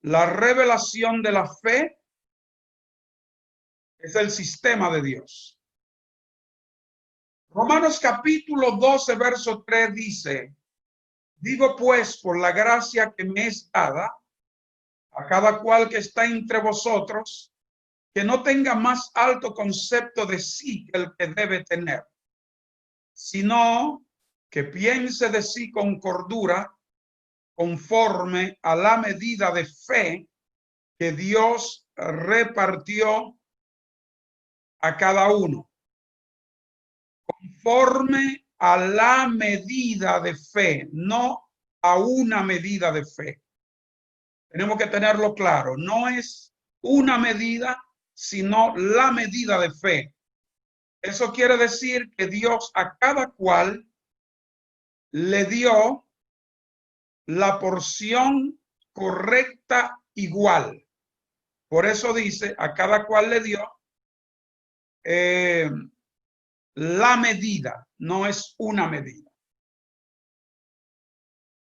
La revelación de la fe es el sistema de Dios. Romanos capítulo 12, verso 3 dice: digo pues, por la gracia que me es dada, a cada cual que está entre vosotros, que no tenga más alto concepto de sí que el que debe tener, sino que piense de sí con cordura, conforme a la medida de fe que Dios repartió a cada uno. Conforme a la medida de fe, no a una medida de fe. Tenemos que tenerlo claro. No es una medida, sino la medida de fe. Eso quiere decir que Dios a cada cual le dio la porción correcta igual. Por eso dice, a cada cual le dio la medida, no es una medida.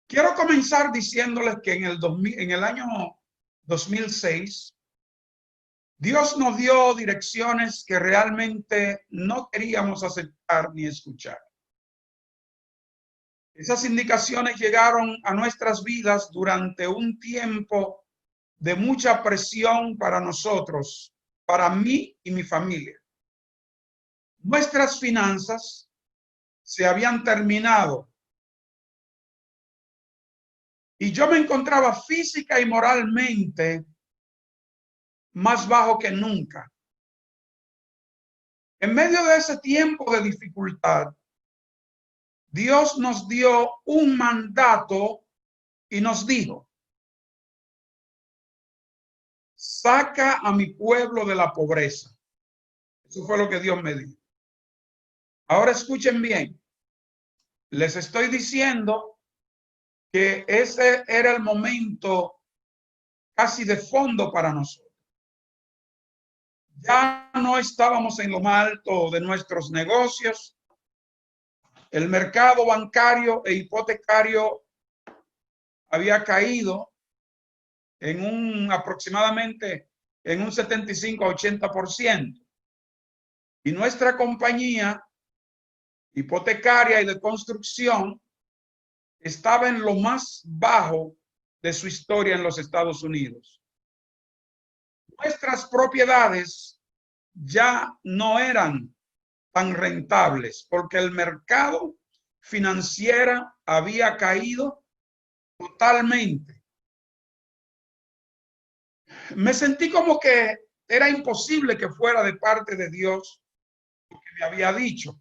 Quiero comenzar diciéndoles que en el año 2006, Dios nos dio direcciones que realmente no queríamos aceptar ni escuchar. Esas indicaciones llegaron a nuestras vidas durante un tiempo de mucha presión para nosotros, para mí y mi familia. Nuestras finanzas se habían terminado y yo me encontraba física y moralmente más bajo que nunca. En medio de ese tiempo de dificultad, Dios nos dio un mandato y nos dijo: saca a mi pueblo de la pobreza. Eso fue lo que Dios me dijo. Ahora escuchen bien. Les estoy diciendo que ese era el momento casi de fondo para nosotros. Ya no estábamos en lo más alto de nuestros negocios. El mercado bancario e hipotecario había caído en aproximadamente en un 75 a 80%. Y nuestra compañía hipotecaria y de construcción estaba en lo más bajo de su historia en los Estados Unidos. Nuestras propiedades ya no eran tan rentables porque el mercado financiero había caído totalmente. Me sentí como que era imposible que fuera de parte de Dios lo que me había dicho,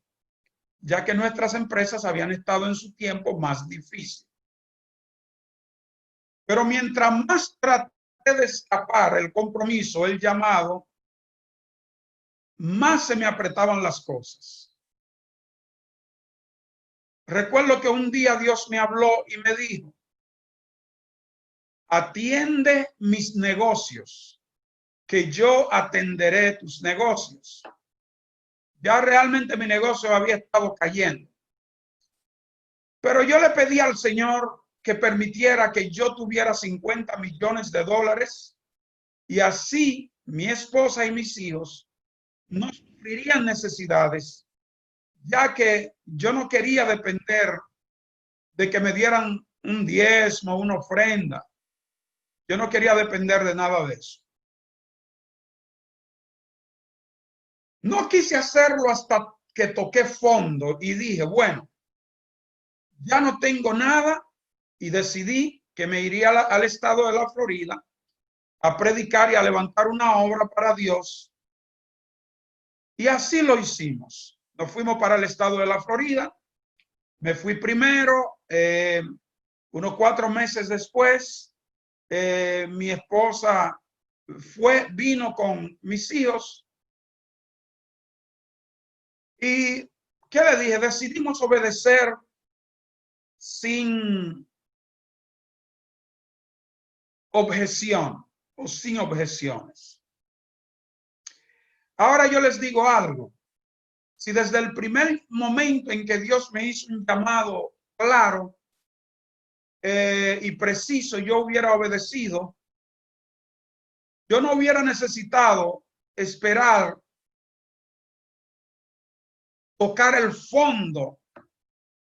ya que nuestras empresas habían estado en su tiempo más difícil. Pero mientras más traté de escapar el compromiso, el llamado, más se me apretaban las cosas. Recuerdo que un día Dios me habló y me dijo: atiende mis negocios, que yo atenderé tus negocios. Ya realmente mi negocio había estado cayendo. Pero yo le pedí al Señor que permitiera que yo tuviera 50 millones de dólares y así mi esposa y mis hijos no sufrirían necesidades, ya que yo no quería depender de que me dieran un diezmo, una ofrenda. Yo no quería depender de nada de eso. No quise hacerlo hasta que toqué fondo y dije, bueno, ya no tengo nada, y decidí que me iría al estado de la Florida a predicar y a levantar una obra para Dios. Y así lo hicimos. Nos fuimos para el estado de la Florida. Me fui primero, unos 4 meses después, mi esposa vino con mis hijos. ¿Y qué le dije? Decidimos obedecer sin objeción o sin objeciones. Ahora yo les digo algo. Si desde el primer momento en que Dios me hizo un llamado claro y preciso, yo hubiera obedecido, yo no hubiera necesitado esperar tocar el fondo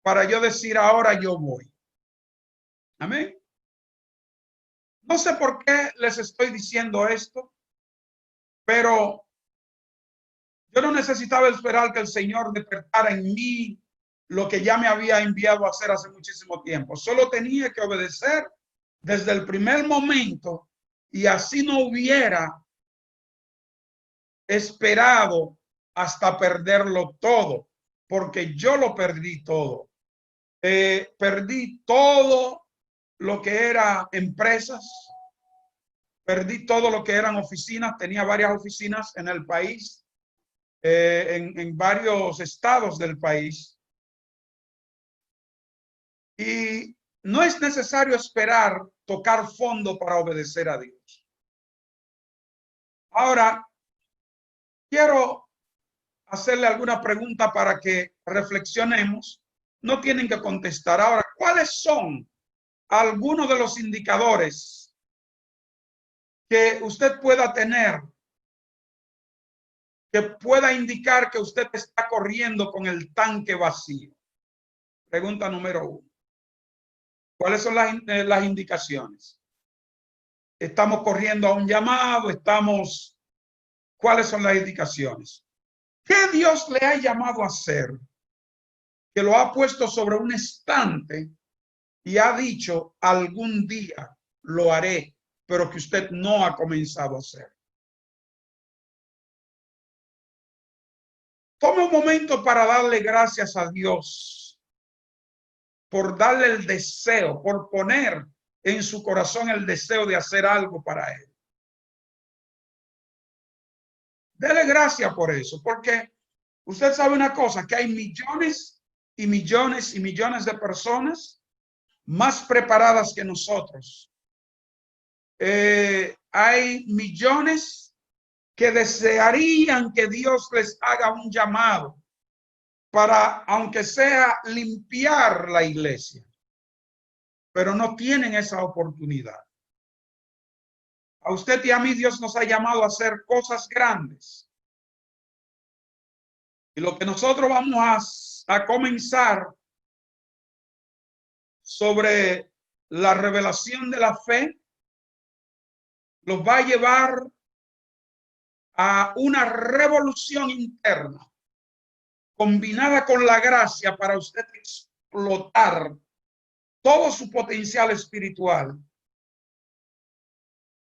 para yo decir ahora yo voy. Amén. No sé por qué les estoy diciendo esto, pero yo no necesitaba esperar que el Señor despertara en mí lo que ya me había enviado a hacer hace muchísimo tiempo. Solo tenía que obedecer desde el primer momento y así no hubiera esperado hasta perderlo todo, porque yo lo perdí todo. Perdí todo lo que era empresas, perdí todo lo que eran oficinas, tenía varias oficinas en el país, en varios estados del país. Y no es necesario esperar tocar fondo para obedecer a Dios. Ahora, quiero hacerle alguna pregunta para que reflexionemos. No tienen que contestar. Ahora, ¿cuáles son algunos de los indicadores que usted pueda tener que pueda indicar que usted está corriendo con el tanque vacío? Pregunta número 1. ¿Cuáles son las indicaciones? ¿Estamos corriendo a un llamado? ¿Cuáles son las indicaciones? ¿Qué Dios le ha llamado a hacer? Que lo ha puesto sobre un estante y ha dicho, algún día lo haré, pero que usted no ha comenzado a hacer. Tome un momento para darle gracias a Dios por darle el deseo, por poner en su corazón el deseo de hacer algo para Él. Dele gracias por eso, porque usted sabe una cosa, que hay millones y millones y millones de personas más preparadas que nosotros. Hay millones que desearían que Dios les haga un llamado para, aunque sea, limpiar la iglesia, pero no tienen esa oportunidad. A usted y a mí Dios nos ha llamado a hacer cosas grandes. Y lo que nosotros vamos a comenzar sobre la revelación de la fe los va a llevar a una revolución interna combinada con la gracia para usted explotar todo su potencial espiritual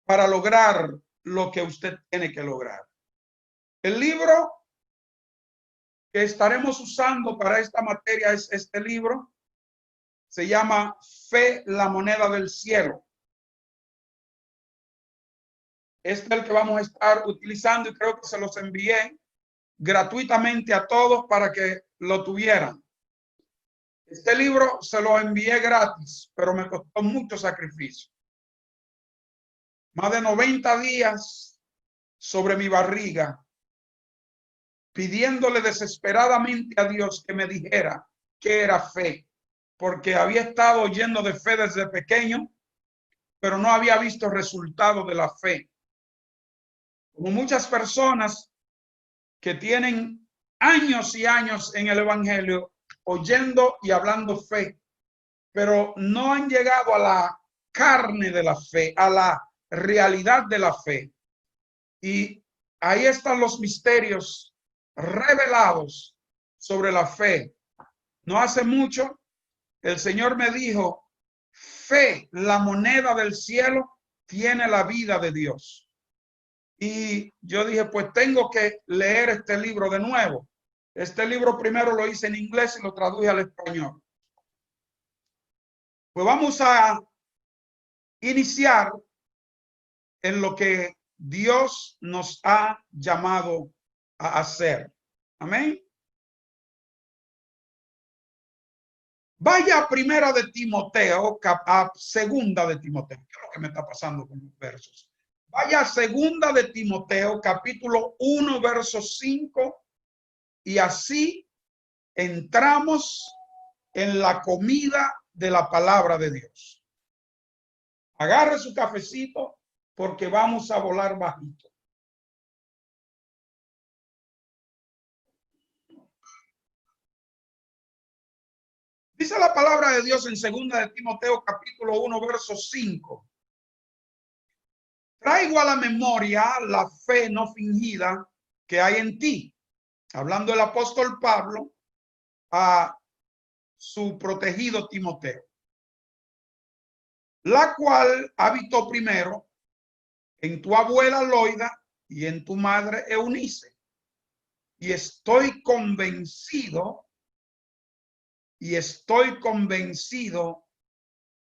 para lograr lo que usted tiene que lograr. El libro que estaremos usando para esta materia es este libro. Se llama Fe, la moneda del cielo. Este es el que vamos a estar utilizando y creo que se los envié gratuitamente a todos para que lo tuvieran. Este libro se lo envié gratis, pero me costó mucho sacrificio. Más de 90 días sobre mi barriga, pidiéndole desesperadamente a Dios que me dijera qué era fe, porque había estado oyendo de fe desde pequeño, pero no había visto resultado de la fe. Como muchas personas que tienen años y años en el evangelio, oyendo y hablando fe, pero no han llegado a la carne de la fe, a la realidad de la fe. Y ahí están los misterios revelados sobre la fe. No hace mucho, el Señor me dijo, fe, la moneda del cielo, tiene la vida de Dios. Y yo dije, pues tengo que leer este libro de nuevo. Este libro primero lo hice en inglés y lo traduje al español. Pues vamos a iniciar en lo que Dios nos ha llamado a hacer. Amén. Vaya a primera de Timoteo, a segunda de Timoteo. ¿Qué es lo que me está pasando con los versos? Vaya a segunda de Timoteo, capítulo 1, verso 5, y así entramos en la comida de la palabra de Dios. Agarre su cafecito, porque vamos a volar bajito. Dice la palabra de Dios en 2 de Timoteo capítulo 1 verso 5. Traigo a la memoria la fe no fingida que hay en ti. Hablando el apóstol Pablo a su protegido Timoteo, la cual habitó primero en tu abuela Loida y en tu madre Eunice. Y estoy convencido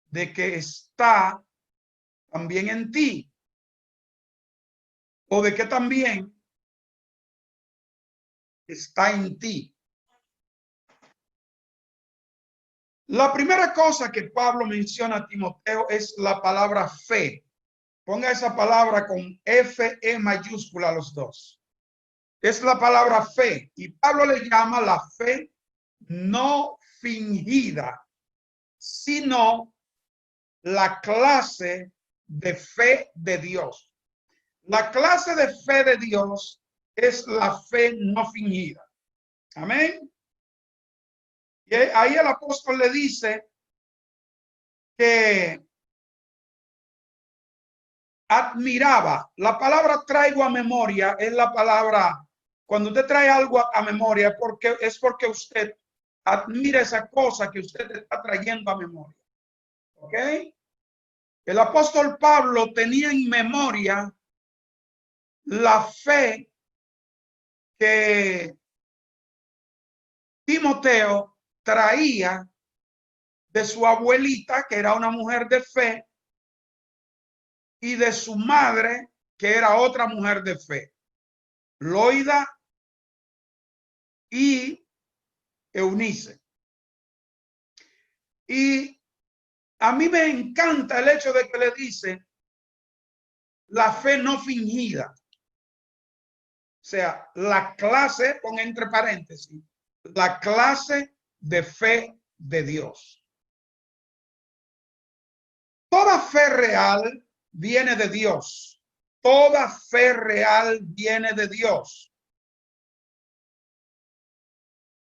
de que está también en ti, o de que también está en ti. La primera cosa que Pablo menciona a Timoteo es la palabra fe. Ponga esa palabra con F-E mayúscula los dos. Es la palabra fe. Y Pablo le llama la fe no fingida, sino la clase de fe de Dios. La clase de fe de Dios es la fe no fingida. Amén. Y ahí el apóstol le dice que admiraba. La palabra traigo a memoria es la palabra, cuando usted trae algo a memoria, es porque usted admira esa cosa que usted está trayendo a memoria. ¿Ok? El apóstol Pablo tenía en memoria la fe que Timoteo traía de su abuelita, que era una mujer de fe, y de su madre, que era otra mujer de fe, Loida y Eunice. Y a mí me encanta el hecho de que le dice la fe no fingida. O sea, la clase, pon entre paréntesis, la clase de fe de Dios. Toda fe real viene de Dios. Toda fe real viene de Dios.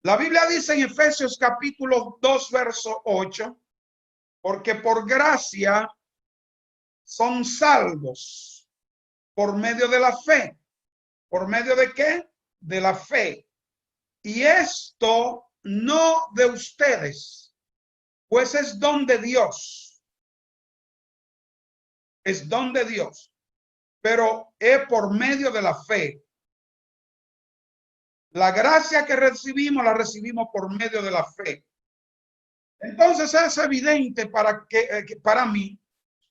La Biblia dice en Efesios capítulo 2, verso 8, porque por gracia son salvos por medio de la fe. ¿Por medio de qué? De la fe. Y esto no de ustedes, pues es don de Dios. Es don de Dios, pero es por medio de la fe. La gracia que recibimos la recibimos por medio de la fe. Entonces es evidente para mí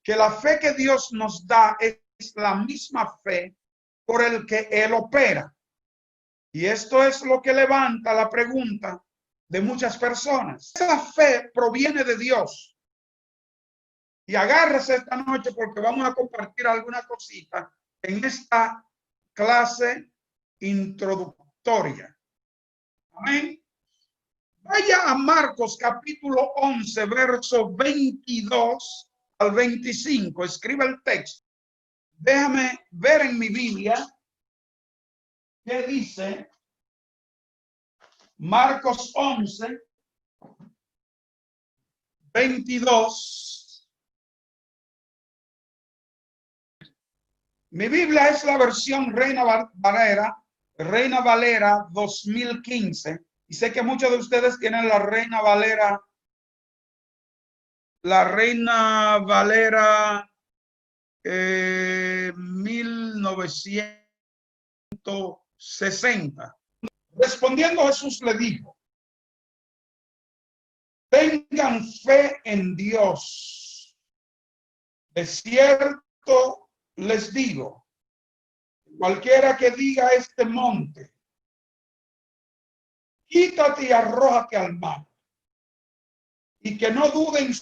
que la fe que Dios nos da es la misma fe por el que Él opera. Y esto es lo que levanta la pregunta de muchas personas. Esa fe proviene de Dios. Y agárrese esta noche porque vamos a compartir alguna cosita en esta clase introductoria. Amén. Vaya a Marcos capítulo 11, verso 22 al 25. Escriba el texto. Déjame ver en mi Biblia qué dice Marcos 11, 22. Mi Biblia es la versión Reina Valera 2015. Y sé que muchos de ustedes tienen la Reina Valera 1960. Respondiendo Jesús le dijo: tengan fe en Dios. De cierto les digo, cualquiera que diga a este monte, quítate y arrójate al mar, y que no duden